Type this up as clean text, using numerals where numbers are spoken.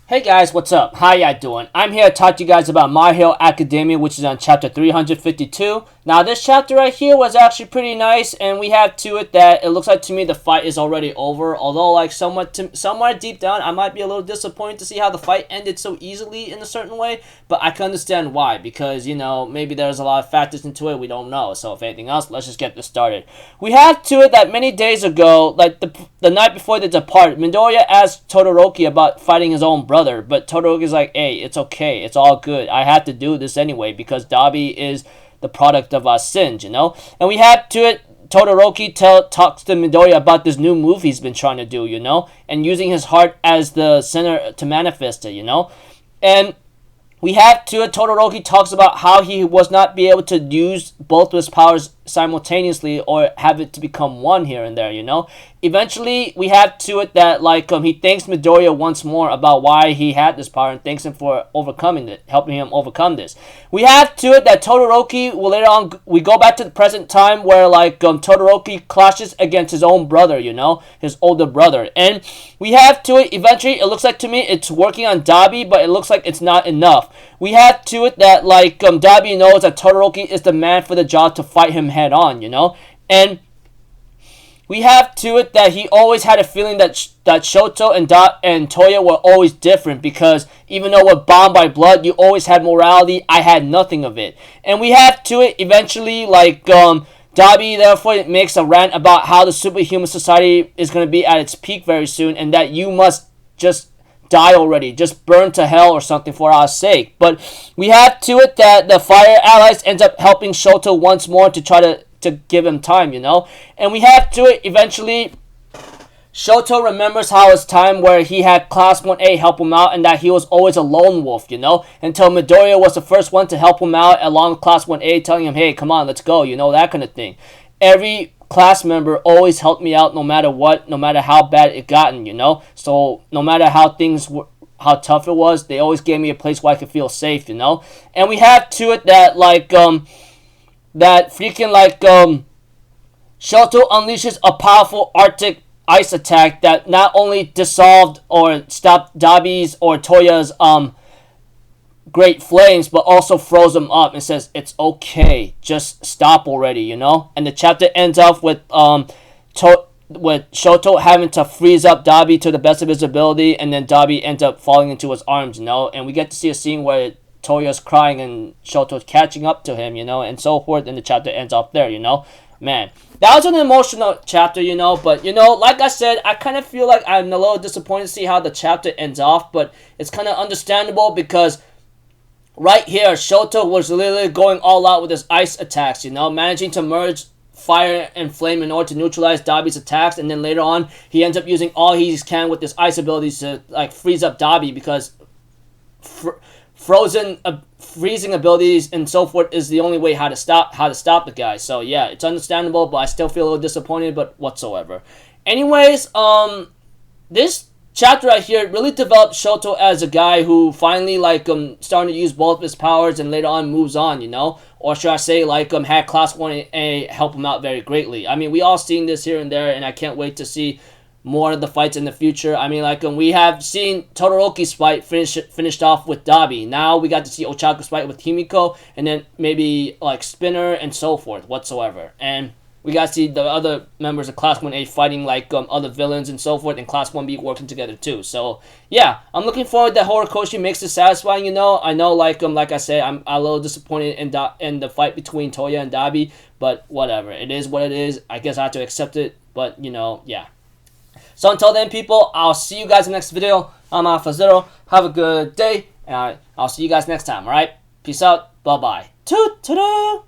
Hey guys, what's up? How y'all doing? I'm here to talk to you guys about My Hero Academia, which is on chapter 352. Now, this chapter right here was actually pretty nice, and we have to it that it looks like to me the fight is already over. Although, like, somewhere deep down, I might be a little disappointed to see how the fight ended so easily in a certain way, but I can understand why, because, you know, maybe there's a lot of factors into it we don't know. So, if anything else, let's just get this started. We have to it that many days ago, like the night before they depart, Midoriya asked Todoroki about fighting his own brother, but Todoroki's like, hey, it's okay, it's all good. I have to do this anyway because Dabi is the product of our sins, you know? And we have to it, Todoroki talks to Midoriya about this new move he's been trying to do, you know? And using his heart as the center to manifest it, you know? And we have to it, Todoroki talks about how he was not be able to use both of his powers simultaneously or have it to become one here and there, you know? Eventually, we have to it that, like, he thanks Midoriya once more about why he had this power and thanks him for overcoming it, helping him overcome this. We have to it that Todoroki, well, later on, we go back to the present time where, like, Todoroki clashes against his own brother, you know? His older brother. And we have to it, eventually, it looks like to me it's working on Dabi, but it looks like it's not enough. We have to it that, like, Dabi knows that Todoroki is the man for the job to fight him head on, you know? And we have to it that he always had a feeling that Shoto and Toya were always different because even though we're bound by blood, you always had morality. I had nothing of it. And we have to it eventually, like, Dabi therefore makes a rant about how the superhuman society is going to be at its peak very soon and that you must just die already, just burn to hell or something for our sake. But we have to it that the fire allies ends up helping Shoto once more to try to give him time, you know? And we have to it eventually, Shoto remembers how it's time where he had Class 1A help him out and that he was always a lone wolf, you know? Until Midoriya was the first one to help him out along with Class 1A, telling him, hey, come on, let's go, you know, that kind of thing. Every class member always helped me out no matter what, no matter how bad it gotten, you know? So no matter how things were, how tough it was, they always gave me a place where I could feel safe, you know? And we have to it that, like, that freaking, like, Shoto unleashes a powerful Arctic ice attack that not only dissolved or stopped Dabi's or Toya's, great flames, but also froze them up and says, it's okay, just stop already, you know? And the chapter ends off with Shoto having to freeze up Dabi to the best of his ability, and then Dabi ends up falling into his arms, you know? And we get to see a scene where Toya's crying and Shoto's catching up to him, you know, and so forth, and the chapter ends off there, you know? Man, that was an emotional chapter, you know, but, you know, like I said, I kind of feel like I'm a little disappointed to see how the chapter ends off, but it's kind of understandable because right here, Shoto was literally going all out with his ice attacks, you know, managing to merge fire and flame in order to neutralize Dabi's attacks, and then later on, he ends up using all he can with his ice abilities to, like, freeze up Dabi because freezing abilities and so forth is the only way how to stop the guy. So yeah, it's understandable, but I still feel a little disappointed, but whatsoever. Anyways, this chapter right here really developed Shoto as a guy who finally, like, starting to use both of his powers and later on moves on, you know? Or should I say, like, had Class 1A help him out very greatly. I mean, we all seen this here and there, and I can't wait to see more of the fights in the future. I mean, like, we have seen Todoroki's fight finished off with Dabi. Now we got to see Ochaka's fight with Himiko, and then maybe, like, Spinner and so forth, whatsoever. And we got to see the other members of Class 1A fighting, like, other villains and so forth, and Class 1B working together, too. So, yeah, I'm looking forward that Horikoshi makes it satisfying, you know? I know, like I said, I'm a little disappointed in the fight between Toya and Dabi, but whatever. It is what it is. I guess I have to accept it, but, you know, yeah. So until then, people, I'll see you guys in the next video. I'm Alpha Zero. Have a good day, and I'll see you guys next time, alright? Peace out. Bye-bye. Toot-toot-toot!